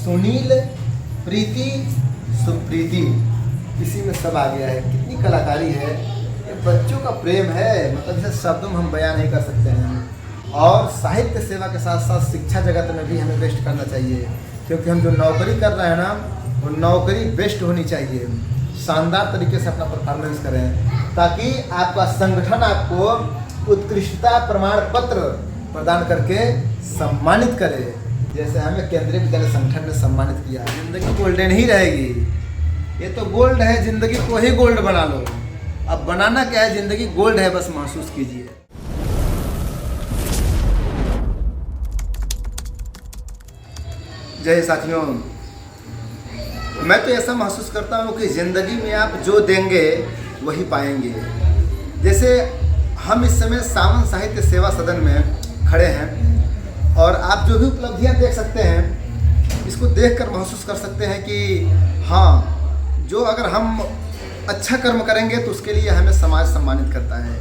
सुनील, प्रीति, सुप्रीति, इसी में सब आ गया है। कितनी कलाकारी है, ये बच्चों का प्रेम है, मतलब इसे शब्दों में हम बयान नहीं कर सकते हैं। और साहित्य सेवा के साथ साथ शिक्षा जगत में भी हमें बेस्ट करना चाहिए, क्योंकि हम जो नौकरी कर रहे हैं ना, वो नौकरी बेस्ट होनी चाहिए। शानदार तरीके से अपना परफॉर्मेंस करें ताकि आपका संगठन आपको उत्कृष्टता प्रमाण पत्र प्रदान करके सम्मानित करे, जैसे हमें केंद्रीय विद्यालय संगठन ने सम्मानित किया। जिंदगी गोल्डन ही रहेगी, ये तो गोल्ड है, जिंदगी को ही गोल्ड बना लो। अब बनाना क्या है, जिंदगी गोल्ड है, बस महसूस कीजिए। जय साथियों, मैं तो ऐसा महसूस करता हूँ कि ज़िंदगी में आप जो देंगे वही पाएंगे। जैसे हम इस समय सावन साहित्य सेवा सदन में खड़े हैं और आप जो भी उपलब्धियाँ देख सकते हैं, इसको देखकर महसूस कर सकते हैं कि हाँ, जो अगर हम अच्छा कर्म करेंगे तो उसके लिए हमें समाज सम्मानित करता है।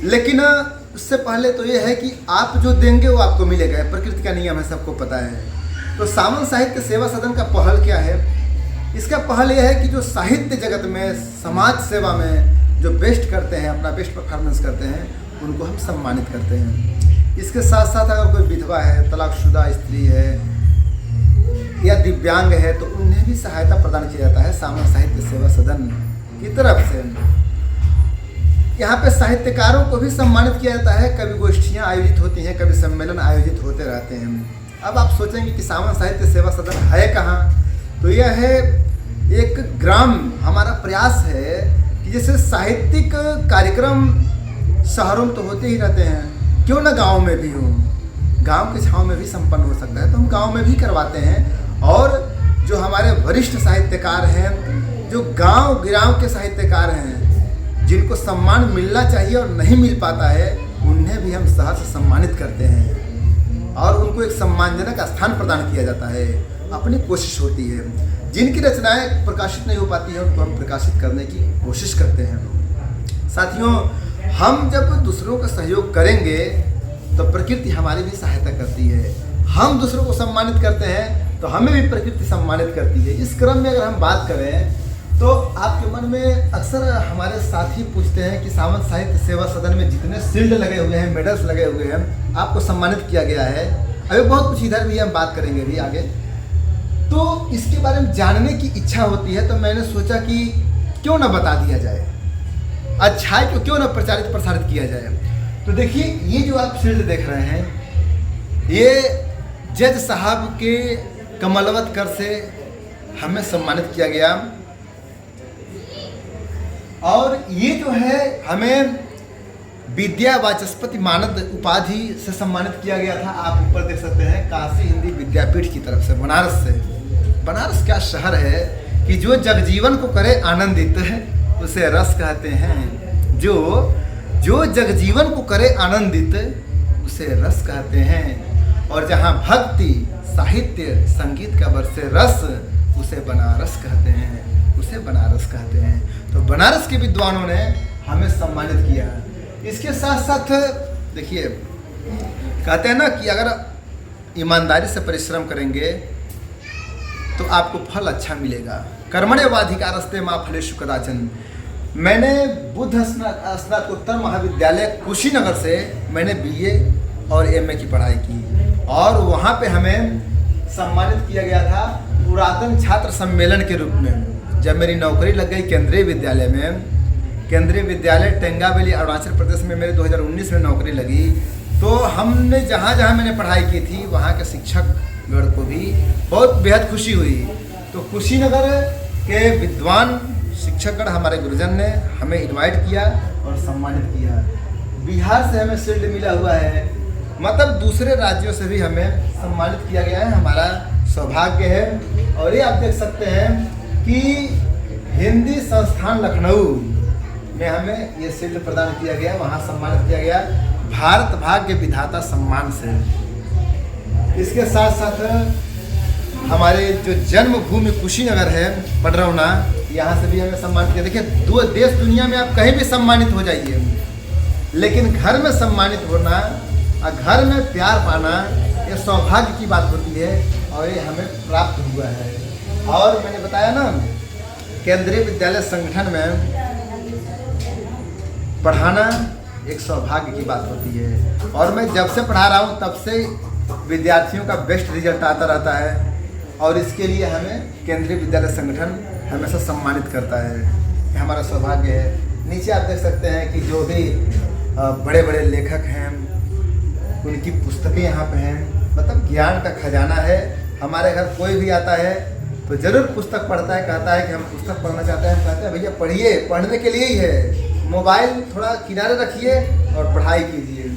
लेकिन उससे पहले तो ये है कि आप जो देंगे वो आपको मिलेगा, प्रकृति का नियम है, सबको पता है। तो सावन साहित्य सेवा सदन का पहल क्या है? इसका पहल यह है कि जो साहित्य जगत में, समाज सेवा में जो बेस्ट करते हैं, अपना बेस्ट परफॉर्मेंस करते हैं, उनको हम सम्मानित करते हैं। इसके साथ साथ अगर कोई विधवा है, तलाकशुदा स्त्री है या दिव्यांग है, तो उन्हें भी सहायता प्रदान किया जाता है सावन साहित्य सेवा सदन की तरफ से। यहाँ पे साहित्यकारों को भी सम्मानित किया जाता है। कभी गोष्ठियाँ आयोजित होती हैं, कभी सम्मेलन आयोजित होते रहते हैं। अब आप सोचेंगे कि सावन साहित्य सेवा सदन है कहाँ? तो यह है एक ग्राम, हमारा प्रयास है कि जैसे साहित्यिक कार्यक्रम शहरों में तो होते ही रहते हैं, क्यों ना गांव में भी हो, गांव के छांव में भी संपन्न हो सकता है, तो हम गांव में भी करवाते हैं। और जो हमारे वरिष्ठ साहित्यकार हैं, जो गांव गिराव के साहित्यकार हैं, जिनको सम्मान मिलना चाहिए और नहीं मिल पाता है, उन्हें भी हम सहर्ष सम्मानित करते हैं और उनको एक सम्मानजनक स्थान प्रदान किया जाता है। अपनी कोशिश होती है। जिनकी रचनाएं प्रकाशित नहीं हो पाती हैं, उनको हम प्रकाशित करने की कोशिश करते हैं। साथियों, हम जब दूसरों का सहयोग करेंगे तो प्रकृति हमारी भी सहायता करती है। हम दूसरों को सम्मानित करते हैं तो हमें भी प्रकृति सम्मानित करती है। इस क्रम में अगर हम बात करें तो आपके मन में अक्सर हमारे साथी पूछते हैं कि सावन साहित्य सेवा सदन में जितने शील्ड लगे हुए हैं, मेडल्स लगे हुए हैं, आपको सम्मानित किया गया है। अभी बहुत कुछ इधर भी हम बात करेंगे भी आगे, तो इसके बारे में जानने की इच्छा होती है। तो मैंने सोचा कि क्यों ना बता दिया जाए, अच्छाई को क्यों ना प्रसारित किया जाए। तो देखिए, ये जो आप शील्ड देख रहे हैं, ये जज साहब के कमलवत कर से हमें सम्मानित किया गया। और ये जो है हमें विद्या वाचस्पति मानद उपाधि से सम्मानित किया गया था। आप ऊपर देख सकते हैं, काशी हिंदी विद्यापीठ की तरफ से, बनारस से। बनारस क्या शहर है कि जो जगजीवन को करे आनंदित उसे रस कहते हैं। जो जगजीवन को करे आनंदित उसे रस कहते हैं। और जहाँ भक्ति, साहित्य, संगीत का बरसे रस, उसे बनारस कहते हैं, उसे बनारस कहते हैं। तो बनारस के विद्वानों ने हमें सम्मानित किया। इसके साथ साथ देखिए, कहते हैं ना कि अगर ईमानदारी से परिश्रम करेंगे तो आपको फल अच्छा मिलेगा। कर्मण्येवाधिकारस्ते मा फलेषु कदाचन। मैंने बुद्ध स्नातकोत्तर महाविद्यालय कुशीनगर से मैंने बीए और एमए की पढ़ाई की और वहाँ पे हमें सम्मानित किया गया था पुरातन छात्र सम्मेलन के रूप में। जब मेरी नौकरी लग गई केंद्रीय विद्यालय में, केंद्रीय विद्यालय टेंगावेली अरुणाचल प्रदेश में मेरे 2019 में नौकरी लगी, तो हमने जहाँ जहाँ मैंने पढ़ाई की थी वहाँ के शिक्षकगण को भी बहुत बेहद खुशी हुई। तो कुशीनगर के विद्वान शिक्षकगण, हमारे गुरुजन ने हमें इनवाइट किया और सम्मानित किया। बिहार से हमें शील्ड मिला हुआ है, मतलब दूसरे राज्यों से भी हमें सम्मानित किया गया है। हमारा सौभाग्य है। और ये आप देख सकते हैं कि हिंदी संस्थान लखनऊ में हमें ये शील्ड प्रदान किया गया, वहाँ सम्मानित किया गया भारत भाग्य विधाता सम्मान से। इसके साथ साथ हमारे जो जन्मभूमि कुशीनगर है, पडरौना, यहाँ से भी हमें सम्मानित किया। देखिए, देश दुनिया में आप कहीं भी सम्मानित हो जाइए, लेकिन घर में सम्मानित होना और घर में प्यार पाना, ये सौभाग्य की बात होती है। और ये हमें प्राप्त हुआ है। और मैंने बताया ना, केंद्रीय विद्यालय संगठन में पढ़ाना एक सौभाग्य की बात होती है। और मैं जब से पढ़ा रहा हूँ तब से विद्यार्थियों का बेस्ट रिजल्ट आता रहता है, और इसके लिए हमें केंद्रीय विद्यालय संगठन हमेशा सम्मानित करता है। ये हमारा सौभाग्य है। नीचे आप देख सकते हैं कि जो भी बड़े बड़े लेखक हैं उनकी पुस्तकें यहाँ पे हैं। मतलब ज्ञान का खजाना है। हमारे घर कोई भी आता है तो ज़रूर पुस्तक पढ़ता है, कहता है कि हम पुस्तक पढ़ना चाहते हैं। हम कहते हैं भैया पढ़िए, पढ़ने के लिए ही है। मोबाइल थोड़ा किनारे रखिए और पढ़ाई कीजिए।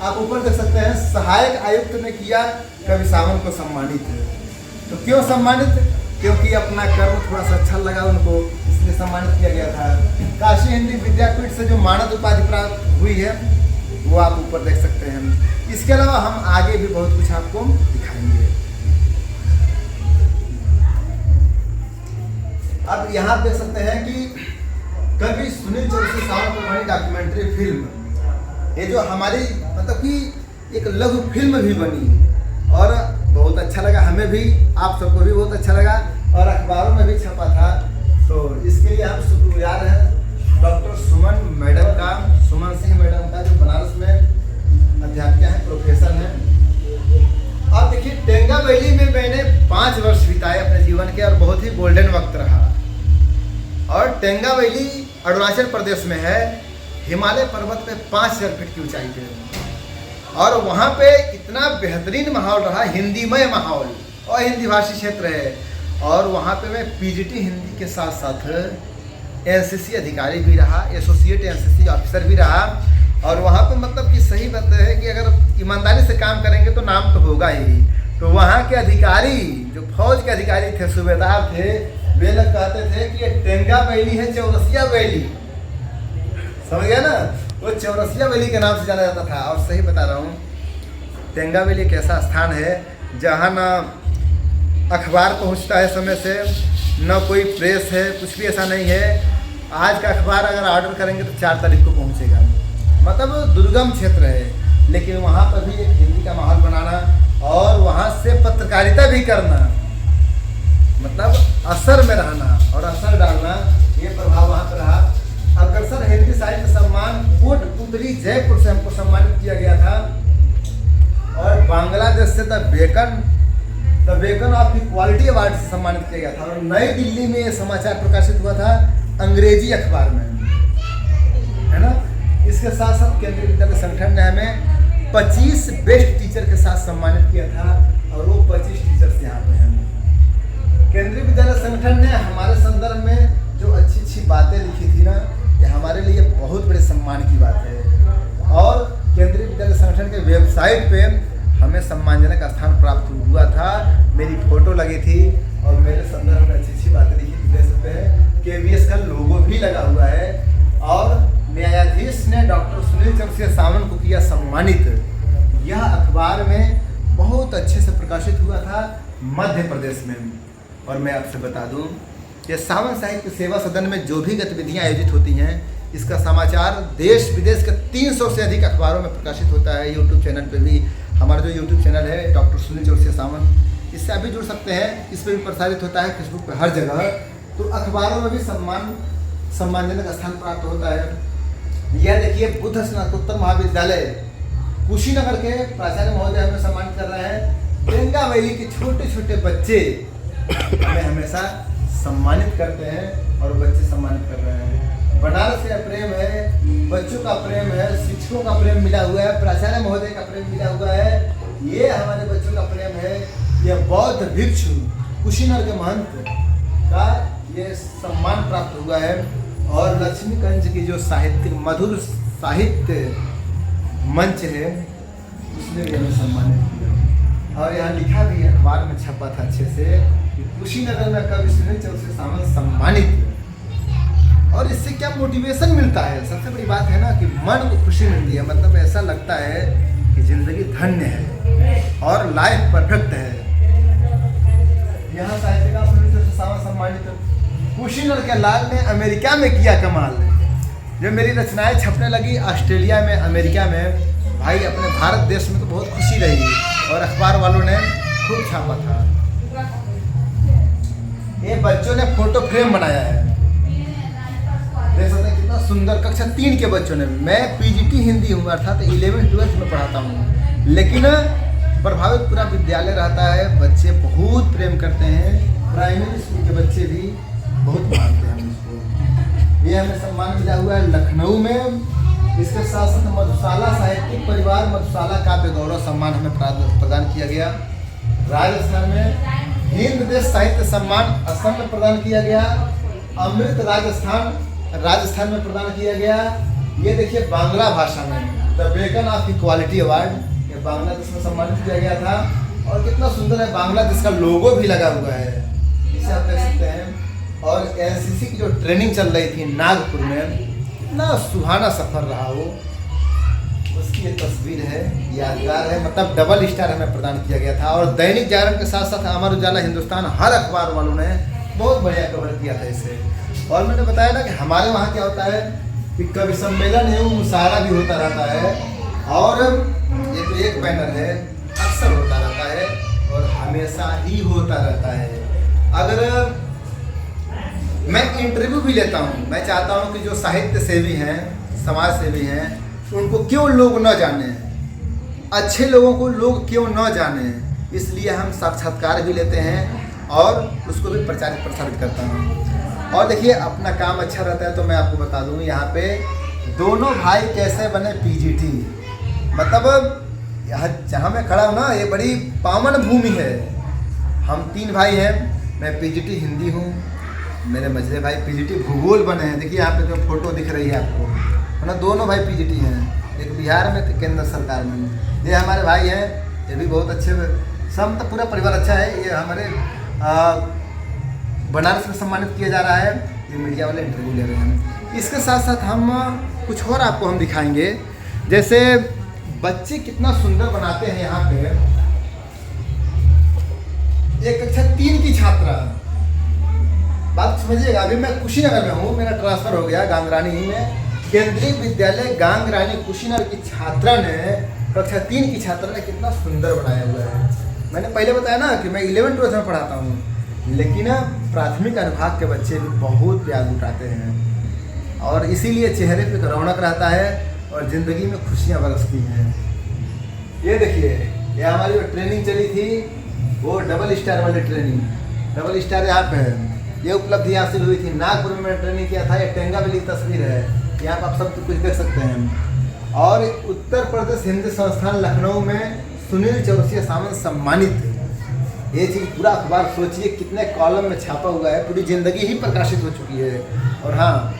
आप ऊपर देख सकते हैं सहायक आयुक्त ने किया कवि सावंत को सम्मानित। तो क्यों सम्मानित? क्योंकि अपना कर्म थोड़ा सा अच्छा लगा उनको, इसलिए सम्मानित किया गया था। काशी हिंदी विद्यापीठ से जो मानद उपाधि प्राप्त हुई है वो आप ऊपर देख सकते हैं। इसके अलावा हम आगे भी बहुत कुछ आपको दिखाएंगे। अब यहाँ देख सकते हैं कि कवि सुनील चौरसिया सावंत पर बनी डॉक्यूमेंट्री फिल्म, ये जो हमारी मतलब कि एक लघु फिल्म भी बनी और बहुत अच्छा लगा हमें भी, आप सबको भी बहुत अच्छा लगा और अखबारों में भी छपा था। तो इसके लिए हम शुक्रगुजार हैं डॉक्टर सुमन मैडम का, सुमन सिंह मैडम का, जो बनारस में अध्यापिका हैं, प्रोफेसर हैं। अब देखिए टेंगा वैली में मैंने 5 वर्ष बिताए अपने जीवन के और बहुत ही गोल्डन वक्त रहा। और टेंगा वैली अरुणाचल प्रदेश में है, हिमालय पर्वत पे 5000 फीट की ऊंचाई पे, और वहाँ पे इतना बेहतरीन माहौल रहा, हिंदीमय माहौल और हिंदी भाषी क्षेत्र है। और वहाँ पे मैं पीजीटी हिंदी के साथ साथ एनसीसी अधिकारी भी रहा, एसोसिएट एनसीसी ऑफिसर भी रहा। और वहाँ पे मतलब कि सही बात है कि अगर ईमानदारी से काम करेंगे तो नाम तो होगा ही। तो वहाँ के अधिकारी, जो फौज के अधिकारी थे, सूबेदार थे, वे लोग कहते थे कि ये टेंगा वैली है चौरसिया वैली, समझ गया ना, वो चौरसिया वैली के नाम से जाना जाता था। और सही बता रहा हूँ, टेंगा वैली एक ऐसा स्थान है जहाँ ना अखबार पहुँचता है समय से, न कोई प्रेस है, कुछ भी ऐसा नहीं है। आज का अखबार अगर ऑर्डर करेंगे तो 4 तारीख को पहुँचेगा। मतलब दुर्गम क्षेत्र है, लेकिन वहाँ पर भी एक हिंदी का माहौल बनाना और वहाँ से पत्रकारिता भी करना, मतलब असर में रहना और असर डालना, ये प्रभाव वहाँ पर रहा। अग्रसर हिंदी साहित्य सम्मान कोटपुतली जयपुर से हमको सम्मानित किया गया था। और बांग्लादेश से the beacon of equality award से सम्मानित किया गया था। और नई दिल्ली में ये समाचार प्रकाशित हुआ था अंग्रेजी अखबार में, है ना। इसके साथ साथ केंद्रीय विद्यालय संगठन ने हमें 25 बेस्ट टीचर के साथ सम्मानित किया था, और वो 25 टीचर्स यहाँ पे हैं। केंद्रीय विद्यालय संगठन ने हमारे संदर्भ में जो अच्छी अच्छी बातें लिखी थी ना, ये हमारे लिए बहुत बड़े सम्मान की बात है। और केंद्रीय विद्यालय संगठन के वेबसाइट पे हमें सम्मानजनक स्थान प्राप्त हुआ था। मेरी फोटो लगी थी और मेरे संदर्भ में अच्छी अच्छी बातें लिखी थी। देख सकते हैं KVS का लोगो भी लगा हुआ है। और न्यायाधीश ने डॉक्टर सुनील चौरसिया सावंत को किया सम्मानित। यह अखबार में बहुत अच्छे से प्रकाशित हुआ था मध्य प्रदेश में। और मैं आपसे बता दूं, ये सावंत साहित्य सेवा सदन में जो भी गतिविधियां आयोजित होती हैं, इसका समाचार देश विदेश के 300 से अधिक अखबारों में प्रकाशित होता है। यूट्यूब चैनल पे भी, हमारा जो यूट्यूब चैनल है डॉक्टर सुनील चौरसिया सावंत, इससे आप भी जुड़ सकते हैं। इस पर भी प्रसारित होता है, फेसबुक पे, हर जगह। तो अखबारों में भी सम्मानजनक स्थान प्राप्त होता है। यह देखिए बुद्ध स्नातकोत्तर महाविद्यालय कुशीनगर के प्राचार्य महोदय हमें सम्मानित कर रहे हैं। टेंगा वैली के छोटे छोटे बच्चे हमें हमेशा सम्मानित करते हैं और बच्चे सम्मानित कर रहे हैं। बनारस का प्रेम है, बच्चों का प्रेम है, शिक्षकों का प्रेम मिला हुआ है, प्राचार्य महोदय का प्रेम मिला हुआ है। ये हमारे बच्चों का प्रेम है। यह बौद्ध भिक्षु कुशीनगर के महंत का ये सम्मान प्राप्त हुआ है। और लक्ष्मीगंज की जो साहित्यिक मधुर साहित्य मंच है, उसने भी हमें सम्मानित किया। और यहाँ लिखा भी है, अखबार में छपा था अच्छे से, कि कुशीनगर में कवि सुनील चौरसिया सावंत सम्मानित। और इससे क्या मोटिवेशन मिलता है? सबसे बड़ी बात है ना कि मन को खुशी मिलती है। मतलब ऐसा लगता है कि जिंदगी धन्य है और लाइफ परफेक्ट है। यहाँ साहित्यकार सुनील चौरसिया सावंत सम्मानित। कुशीनगर के लाल ने अमेरिका में किया कमाल। जब मेरी रचनाएं छपने लगी ऑस्ट्रेलिया में, अमेरिका में, भाई अपने भारत देश में तो बहुत खुशी रही और अखबार वालों ने खूब छापा था। ये बच्चों ने फोटो फ्रेम बनाया है, देख सकते हैं कितना सुंदर। कक्षा 3 के बच्चों ने, मैं पीजीटी हिंदी हूँ अर्थात 11th-12th में पढ़ाता हूँ, लेकिन प्रभावित पूरा विद्यालय रहता है, बच्चे बहुत प्रेम करते हैं, प्राइमरी स्कूल के बच्चे भी बहुत मानते हैं इसको। ये हमें सम्मान मिला हुआ है लखनऊ में। इसके साथ साथ मधुशाला साहित्यिक परिवार मधुशाला काव्य गौरव सम्मान हमें प्रदान किया गया। राजस्थान में हिंद देश साहित्य सम्मान असम में प्रदान किया गया। अमृत राजस्थान में प्रदान किया गया। ये देखिए बांग्ला भाषा में the beacon of equality award, ये बांग्लादेश में सम्मानित किया गया था। और कितना सुंदर है, बांग्लादेश का लोगो भी लगा हुआ है, इसे आप देख सकते हैं। और एनसीसी की जो ट्रेनिंग चल रही थी नागपुर में, कितना सुहाना सफर रहा हो, उसकी ये तस्वीर है, यादगार है। मतलब डबल स्टार हमें प्रदान किया गया था। और दैनिक जागरण के साथ साथ अमर उजाला, हिंदुस्तान, हर अखबार वालों ने बहुत बढ़िया कवर किया था इसे। और मैंने बताया ना कि हमारे वहाँ क्या होता है कि कवि सम्मेलन एवं मुशायरा भी होता रहता है। और ये तो एक बैनर है, अक्सर होता रहता है और हमेशा ही होता रहता है। अगर मैं इंटरव्यू भी लेता हूँ, मैं चाहता हूँ कि जो साहित्य सेवी हैं, समाज सेवी हैं, उनको क्यों लोग न जाने, अच्छे लोगों को लोग क्यों न जाने, इसलिए हम साक्षात्कार भी लेते हैं और उसको भी प्रचारित प्रसारित करता हूँ। और देखिए अपना काम अच्छा रहता है तो मैं आपको बता दूँ, यहाँ पे दोनों भाई कैसे बने पीजीटी। मतलब यहाँ जहाँ मैं खड़ा हूँ ना, ये बड़ी पावन भूमि है। हम 3 भाई हैं, मैं पीजीटी हिंदी हूँ, मेरे मझले भाई पीजीटी भूगोल बने हैं। देखिए यहाँ पे जो फोटो दिख रही है आपको, है ना, दोनों भाई पीजीटी हैं, एक बिहार में तो केंद्र सरकार में। ये हमारे भाई हैं, ये भी बहुत अच्छे, सब तो पूरा परिवार अच्छा है। ये हमारे बनारस में सम्मानित किया जा रहा है, ये मीडिया वाले इंटरव्यू ले रहे हैं। इसके साथ साथ हम कुछ और आपको हम दिखाएंगे, जैसे बच्चे कितना सुंदर बनाते हैं। यहाँ पे एक कक्षा 3 की छात्रा, बात समझिएगा, अभी मैं कुशीनगर में हूँ, मेरा ट्रांसफर हो गया गांगरानी में। केंद्रीय विद्यालय गांगरानी कुशीनगर की छात्रा ने, कक्षा 3 की छात्रा ने कितना सुंदर बनाया हुआ है। मैंने पहले बताया ना कि मैं 11th-12th में पढ़ाता हूँ, लेकिन प्राथमिक अनुभाग के बच्चे भी बहुत प्यार उठाते हैं और इसीलिए चेहरे पे रौनक रहता है और ज़िंदगी में खुशियाँ बरसती हैं। ये देखिए, ये हमारी जो ट्रेनिंग चली थी वो डबल स्टार वाली ट्रेनिंग, डबल स्टार यहाँ पे है। ये उपलब्धि हासिल हुई थी नागपुर में, मैंने ट्रेनिंग किया था। ये टेंगा वैली की तस्वीर है, यहाँ पर आप सब कुछ देख सकते हैं। और उत्तर प्रदेश हिंदी संस्थान लखनऊ में सुनील चौरसिया सामंत सम्मानित। ये चीज़ पूरा अखबार सोचिए कितने कॉलम में छापा हुआ है, पूरी ज़िंदगी ही प्रकाशित हो चुकी है। और हाँ,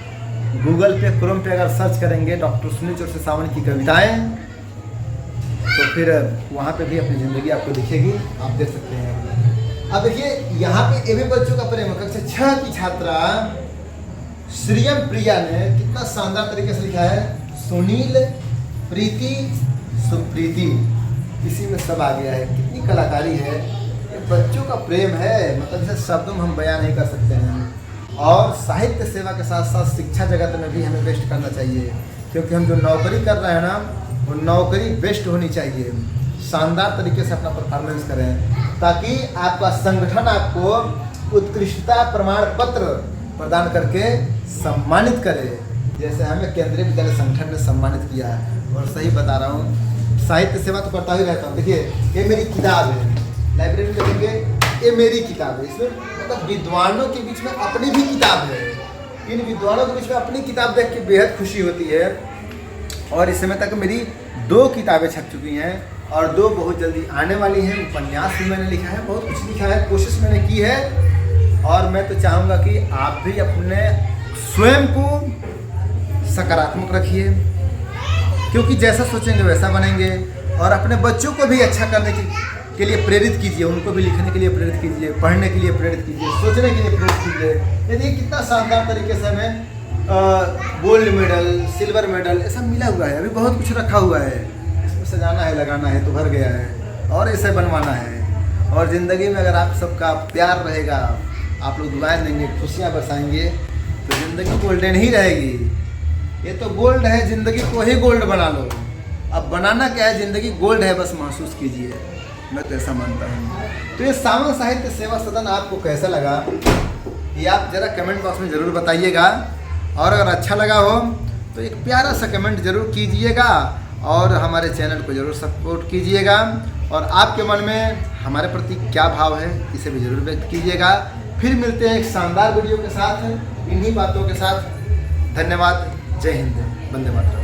गूगल पे, क्रोम पे अगर सर्च करेंगे डॉक्टर सुनील चौरसिया सामंत की कविताएँ, तो फिर वहाँ पे भी अपनी ज़िंदगी आपको दिखेगी, आप देख सकते हैं। अब देखिए यहाँ पे ये भी बच्चों का प्रेम, कक्षा 6 की छात्रा श्रीयम प्रिया ने कितना शानदार तरीके से लिखा है, सुनील प्रीति सुप्रीति, इसी में सब आ गया है। कितनी कलाकारी है, ये बच्चों का प्रेम है, मतलब इसे शब्दों में हम बयान नहीं कर सकते हैं। और साहित्य सेवा के साथ साथ शिक्षा जगत में भी हमें बेस्ट करना चाहिए, क्योंकि हम जो नौकरी कर रहे हैं ना, वो नौकरी बेस्ट होनी चाहिए, शानदार तरीके से अपना परफॉर्मेंस करें, ताकि आपका संगठन आपको उत्कृष्टता प्रमाण पत्र प्रदान करके सम्मानित करे, जैसे हमें केंद्रीय विद्यालय संगठन ने सम्मानित किया है। और सही बता रहा हूँ, साहित्य सेवा तो करता ही रहता हूँ। देखिए ये मेरी किताब है, लाइब्रेरी में देखेंगे, ये मेरी किताब है। इसमें मतलब विद्वानों के बीच में अपनी भी किताब है, इन विद्वानों के बीच में अपनी किताब देख के बेहद खुशी होती है। और इस समय तक मेरी 2 किताबें छप चुकी हैं और 2 बहुत जल्दी आने वाली हैं। उपन्यास भी मैंने लिखा है, बहुत कुछ लिखा है, कोशिश मैंने की है। और मैं तो चाहूँगा कि आप भी अपने स्वयं को सकारात्मक रखिए, क्योंकि जैसा सोचेंगे वैसा बनेंगे। और अपने बच्चों को भी अच्छा करने के लिए प्रेरित कीजिए, उनको भी लिखने के लिए प्रेरित कीजिए, पढ़ने के लिए प्रेरित कीजिए, सोचने के लिए प्रेरित कीजिए। देखिए कितना शानदार तरीके से हमें गोल्ड मेडल, सिल्वर मेडल, ऐसा मिला हुआ है। अभी बहुत कुछ रखा हुआ है, इसमें सजाना है, लगाना है तो भर गया है, और ऐसे बनवाना है। और ज़िंदगी में अगर आप सबका प्यार रहेगा, आप लोग दुआएं देंगे, खुशियाँ बरसाएंगे, तो ज़िंदगी गोल्डन ही रहेगी। ये तो गोल्ड है, ज़िंदगी को ही गोल्ड बना लो। अब बनाना क्या है, ज़िंदगी गोल्ड है, बस महसूस कीजिए। मैं तो ऐसा मानता हूँ। तो ये सामंत साहित्य सेवा सदन आपको कैसा लगा ये आप ज़रा कमेंट बॉक्स में ज़रूर बताइएगा। और अगर अच्छा लगा हो तो एक प्यारा सा कमेंट ज़रूर कीजिएगा और हमारे चैनल को ज़रूर सपोर्ट कीजिएगा। और आपके मन में हमारे प्रति क्या भाव है इसे भी ज़रूर व्यक्त कीजिएगा। फिर मिलते हैं एक शानदार वीडियो के साथ, इन्हीं बातों के साथ। धन्यवाद। जय हिंद, वंदे मातरम।